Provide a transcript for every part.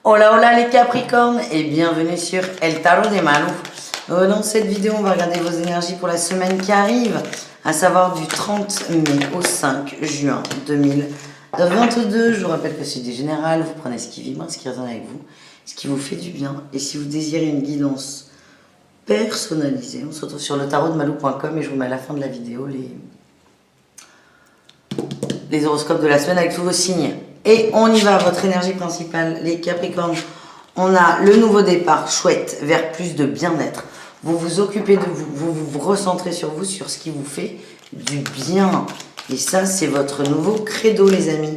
Hola hola les Capricornes et bienvenue sur El Tarot de Malou. Dans cette vidéo, on va regarder vos énergies pour la semaine qui arrive, à savoir du 30 mai au 5 juin 2022. Je vous rappelle que c'est du général, vous prenez ce qui vibre, ce qui résonne avec vous, ce qui vous fait du bien. Et si vous désirez une guidance personnalisée, on se retrouve sur le tarot de malou.com et je vous mets à la fin de la vidéo les horoscopes de la semaine avec tous vos signes. Et on y va, votre énergie principale, les Capricornes. On a le nouveau départ, chouette, vers plus de bien-être. Vous vous occupez de vous, vous recentrez sur vous, sur ce qui vous fait du bien. Et ça, c'est votre nouveau credo, les amis.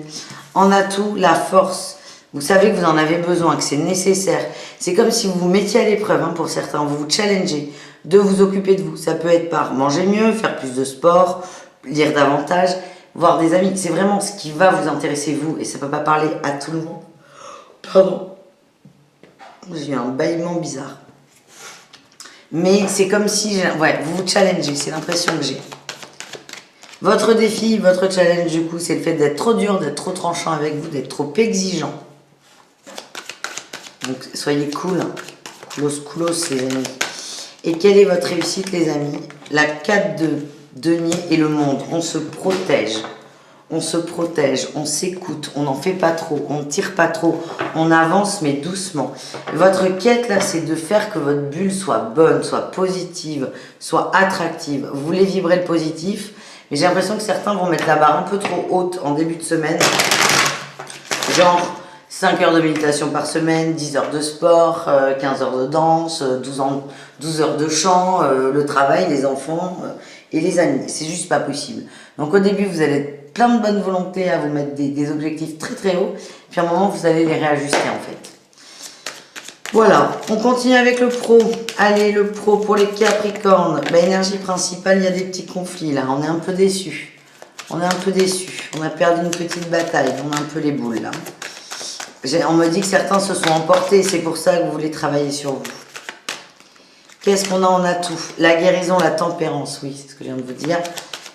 En atout, la force. Vous savez que vous en avez besoin, que c'est nécessaire. C'est comme si vous vous mettiez à l'épreuve, hein, pour certains. Vous vous challengez de vous occuper de vous. Ça peut être par manger mieux, faire plus de sport, lire davantage, voir des amis. C'est vraiment ce qui va vous intéresser, vous. Et ça ne peut pas parler à tout le monde. Pardon. J'ai eu un bâillement bizarre. Mais c'est comme si... Ouais, vous vous challengez. C'est l'impression que j'ai. Votre défi, votre challenge, du coup, c'est le fait d'être trop dur, d'être trop tranchant avec vous, d'être trop exigeant. Donc, soyez cool. Coolos, les amis. Et quelle est votre réussite, les amis? La 4 de denier et le monde. On se protège. On se protège, on s'écoute, on n'en fait pas trop, on ne tire pas trop, on avance mais doucement. Votre quête là, c'est de faire que votre bulle soit bonne, soit positive, soit attractive. Vous voulez vibrer le positif, mais j'ai l'impression que certains vont mettre la barre un peu trop haute en début de semaine. Genre 5 heures de méditation par semaine, 10 heures de sport, 15 heures de danse, 12 heures de chant, le travail, les enfants et les amis. C'est juste pas possible. Donc au début, vous allez être plein de bonne volonté à vous mettre des objectifs très très hauts, puis à un moment, vous allez les réajuster en fait. Voilà, on continue avec le pro. Allez, le pro pour les Capricornes. Bah, énergie principale, il y a des petits conflits là, on est un peu déçus. On est un peu déçus, on a perdu une petite bataille, on a un peu les boules là. On me dit que certains se sont emportés, c'est pour ça que vous voulez travailler sur vous. Qu'est-ce qu'on a en atout? La guérison, la tempérance, oui, c'est ce que je viens de vous dire.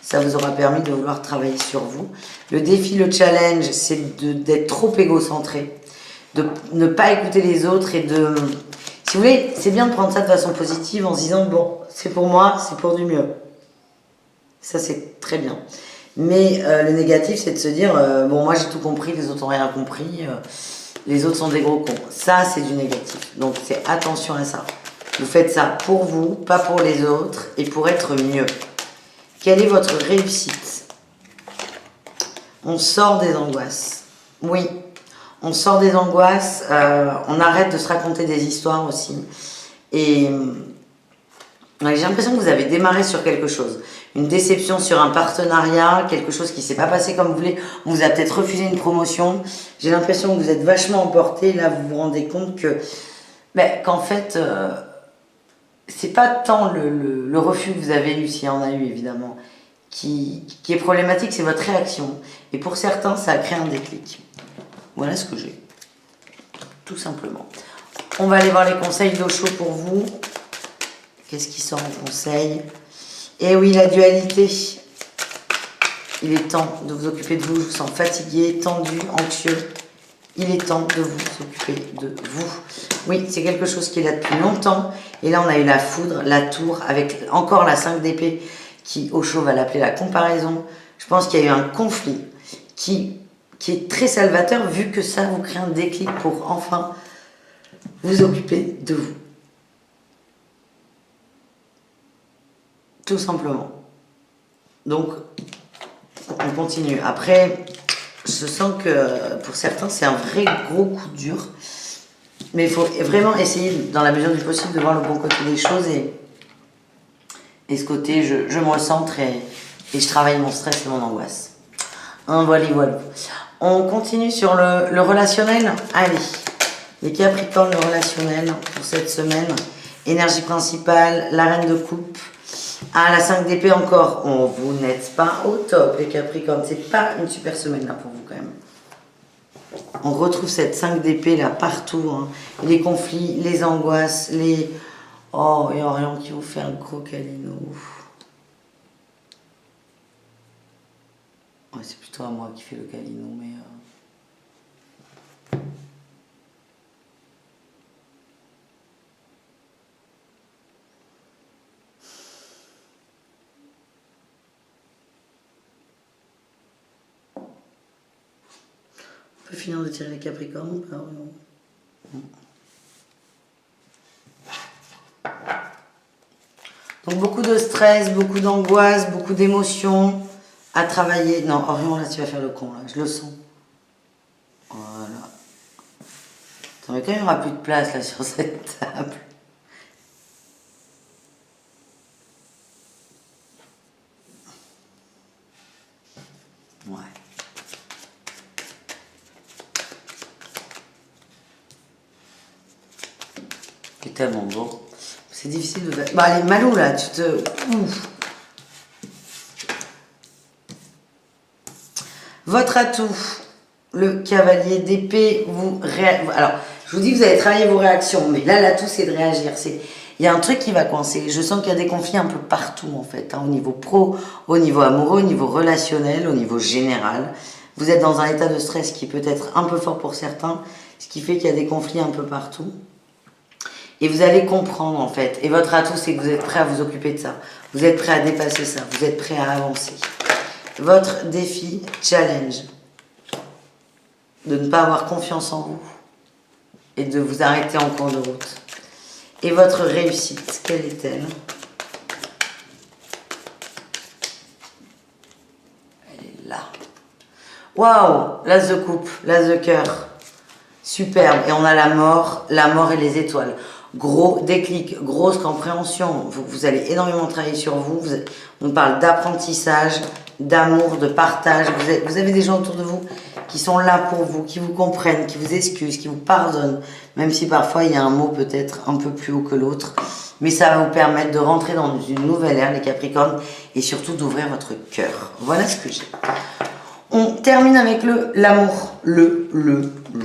Ça vous aura permis de vouloir travailler sur vous. Le défi, le challenge, c'est d'être trop égocentré, de ne pas écouter les autres et de... Si vous voulez, c'est bien de prendre ça de façon positive en se disant, bon, c'est pour moi, c'est pour du mieux. Ça, c'est très bien. Mais le négatif, c'est de se dire, bon, moi j'ai tout compris, les autres n'ont rien compris, les autres sont des gros cons. Ça, c'est du négatif. Donc, c'est attention à ça. Vous faites ça pour vous, pas pour les autres, et pour être mieux. Quelle est votre réussite? On sort des angoisses. Oui, on sort des angoisses, on arrête de se raconter des histoires aussi. Et j'ai l'impression que vous avez démarré sur quelque chose. Une déception sur un partenariat, quelque chose qui ne s'est pas passé comme vous voulez. On vous a peut-être refusé une promotion. J'ai l'impression que vous êtes vachement emporté. Là, vous vous rendez compte que, qu'en fait, c'est pas tant le refus que vous avez eu, s'il y en a eu évidemment, qui est problématique, c'est votre réaction. Et pour certains, ça a créé un déclic. Voilà ce que j'ai. Tout simplement. On va aller voir les conseils d'Osho pour vous. Qu'est-ce qui sort en conseil? Eh oui, la dualité. Il est temps de vous occuper de vous. Je vous sens fatigué, tendu, anxieux. Il est temps de vous occuper de vous. Oui, c'est quelque chose qui est là depuis longtemps. Et là, on a eu la foudre, la tour, avec encore la 5 d'épée, qui, Osho va l'appeler la comparaison. Je pense qu'il y a eu un conflit qui est très salvateur, vu que ça vous crée un déclic pour enfin vous occuper de vous. Tout simplement. Donc, on continue. Après, je sens que pour certains, c'est un vrai gros coup dur. Mais il faut vraiment essayer, dans la mesure du possible, de voir le bon côté des choses. Et ce côté, je me recentre et je travaille mon stress et mon angoisse. Voilà. On continue sur le relationnel. Allez, les Capricornes, le relationnel pour cette semaine. Énergie principale, la reine de coupe. Ah, la 5 d'épée encore. Vous n'êtes pas au top, les Capricornes. C'est pas une super semaine là pour vous quand même. On retrouve cette 5 d'épée là partout. Hein. Les conflits, les angoisses, les... Oh, et Orion qui vous fait un gros câlino. Ouais, c'est plutôt à moi qui fais le câlino, mais... On peut finir de tirer les Capricornes ou pas? Donc beaucoup de stress, beaucoup d'angoisse, beaucoup d'émotions à travailler. Non, Orion, là tu vas faire le con, là, je le sens. Voilà. Attends, mais quand il n'y aura plus de place là sur cette table. Ouais. C'est tellement beau. C'est difficile de... Bah allez, Malou là, tu te... Ouf. Votre atout, le cavalier d'épée, Alors, je vous dis que vous allez travailler vos réactions, mais là, l'atout, c'est de réagir. Il y a un truc qui va coincer. Je sens qu'il y a des conflits un peu partout, en fait, hein, au niveau pro, au niveau amoureux, au niveau relationnel, au niveau général. Vous êtes dans un état de stress qui peut être un peu fort pour certains, ce qui fait qu'il y a des conflits un peu partout. Et vous allez comprendre, en fait. Et votre atout, c'est que vous êtes prêt à vous occuper de ça. Vous êtes prêt à dépasser ça. Vous êtes prêt à avancer. Votre défi, challenge, de ne pas avoir confiance en vous et de vous arrêter en cours de route. Et votre réussite, quelle est-elle? Elle est là. Waouh! L'as de coupe, l'as de cœur. Superbe. Et on a la mort et les étoiles. Gros déclic, grosse compréhension. Vous allez énormément travailler sur vous. On parle d'apprentissage, d'amour, de partage. Vous avez des gens autour de vous qui sont là pour vous, qui vous comprennent, qui vous excusent, qui vous pardonnent, même si parfois il y a un mot peut-être un peu plus haut que l'autre. Mais ça va vous permettre de rentrer dans une nouvelle ère, les Capricornes, et surtout d'ouvrir votre cœur. Voilà ce que j'ai. On termine avec l'amour, le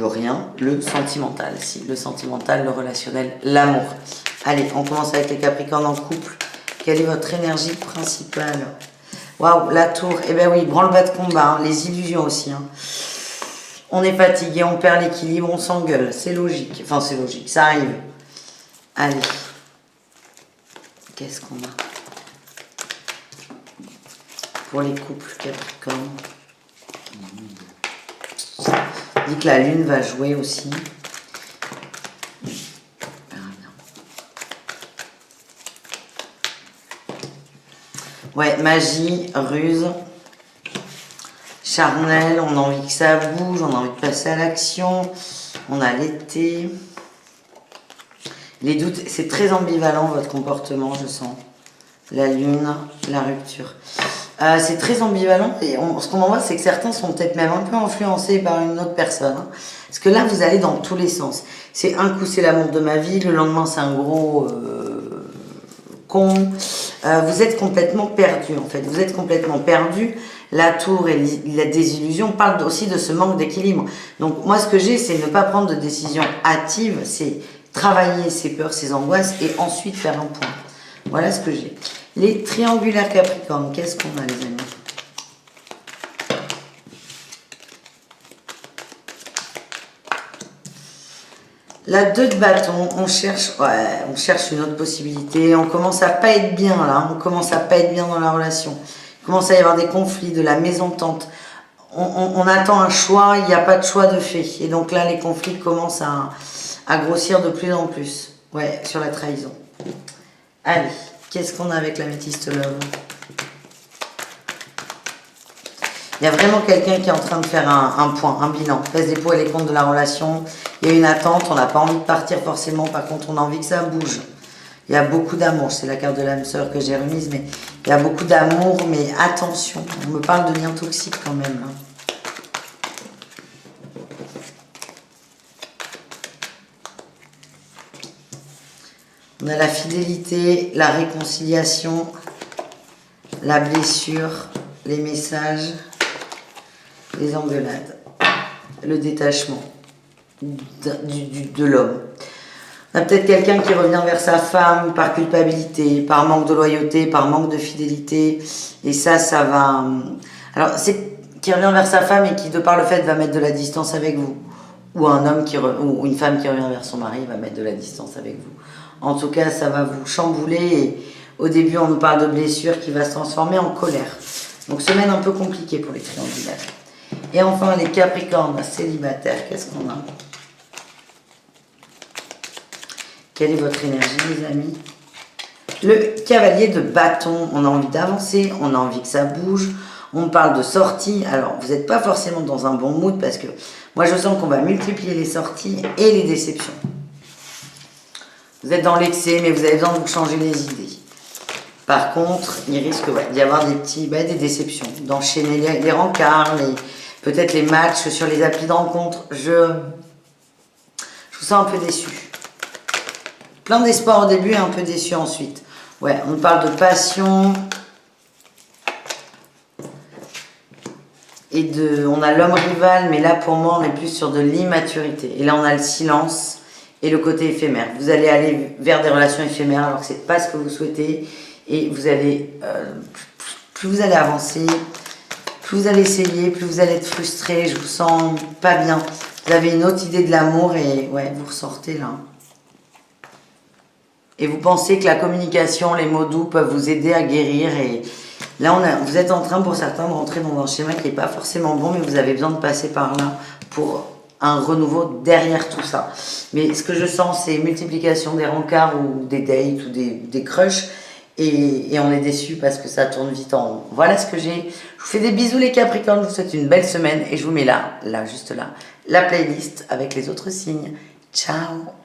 rien, le sentimental. Si, le sentimental, le relationnel, l'amour. Allez, on commence avec les Capricornes en couple. Quelle est votre énergie principale? Waouh, la tour. Eh bien oui, branle-bas de combat, hein, les illusions aussi. Hein. On est fatigué, on perd l'équilibre, on s'engueule. C'est logique. Enfin, c'est logique, ça arrive. Allez. Qu'est-ce qu'on a pour les couples Capricorne? On dit que la lune va jouer aussi. Ouais, magie, ruse, charnel, on a envie que ça bouge, on a envie de passer à l'action. On a l'été. Les doutes, c'est très ambivalent votre comportement, je sens. La lune, la rupture. C'est très ambivalent et ce qu'on en voit, c'est que certains sont peut-être même un peu influencés par une autre personne. Hein. Parce que là, vous allez dans tous les sens. C'est un coup, c'est l'amour de ma vie, le lendemain, c'est un gros con. Vous êtes complètement perdu, en fait. Vous êtes complètement perdu. La tour et la désillusion parlent aussi de ce manque d'équilibre. Donc, moi, ce que j'ai, c'est ne pas prendre de décision hâtive, c'est travailler ses peurs, ses angoisses et ensuite faire un point. Voilà ce que j'ai. Les triangulaires Capricorne, qu'est-ce qu'on a, les amis? La 2 de bâton, on cherche une autre possibilité. On commence à pas être bien là, on commence à pas être bien dans la relation. Il commence à y avoir des conflits, de la mésentente. On attend un choix, il n'y a pas de choix de fait. Et donc là, les conflits commencent à grossir de plus en plus. Ouais, sur la trahison. Allez, qu'est-ce qu'on a avec l'améthyste love? Il y a vraiment quelqu'un qui est en train de faire un point, un bilan. Pèse les pour et les contre de la relation. Il y a une attente, on n'a pas envie de partir forcément. Par contre, on a envie que ça bouge. Il y a beaucoup d'amour. C'est la carte de l'âme sœur que j'ai remise. Mais il y a beaucoup d'amour, mais attention. On me parle de liens toxiques quand même. Hein. On a la fidélité, la réconciliation, la blessure, les messages, les engueulades, le détachement de l'homme. On a peut-être quelqu'un qui revient vers sa femme par culpabilité, par manque de loyauté, par manque de fidélité. Et ça va... Alors, c'est qui revient vers sa femme et qui, de par le fait, va mettre de la distance avec vous. Ou un homme ou une femme qui revient vers son mari va mettre de la distance avec vous. En tout cas, ça va vous chambouler et au début, on nous parle de blessure qui va se transformer en colère. Donc, semaine un peu compliquée pour les triangulaires. Et enfin, les Capricornes célibataires, qu'est-ce qu'on a? Quelle est votre énergie, les amis? Le cavalier de bâton, on a envie d'avancer, on a envie que ça bouge, on parle de sortie. Alors, vous n'êtes pas forcément dans un bon mood parce que moi, je sens qu'on va multiplier les sorties et les déceptions. Vous êtes dans l'excès, mais vous avez besoin de vous changer les idées. Par contre, il risque d'y avoir des déceptions, d'enchaîner les rencarts, peut-être les matchs sur les applis de rencontre. Je vous sens un peu déçu. Plein d'espoir au début et un peu déçu ensuite. Ouais, on parle de passion. Et on a l'homme rival, mais là pour moi on est plus sur de l'immaturité. Et là on a le silence et le côté éphémère. Vous allez aller vers des relations éphémères alors que c'est pas ce que vous souhaitez. Et vous allez, plus vous allez avancer, plus vous allez essayer, plus vous allez être frustré. Je vous sens pas bien. Vous avez une autre idée de l'amour et ouais, vous ressortez là. Et vous pensez que la communication, les mots doux peuvent vous aider à guérir. Et là, vous êtes en train, pour certains, de rentrer dans un schéma qui n'est pas forcément bon, mais vous avez besoin de passer par là pour un renouveau derrière tout ça. Mais ce que je sens, c'est multiplication des rencarts ou des dates ou des crushs. Et on est déçus parce que ça tourne vite en rond. Voilà ce que j'ai. Je vous fais des bisous les Capricornes, je vous souhaite une belle semaine. Et je vous mets là, juste là, la playlist avec les autres signes. Ciao!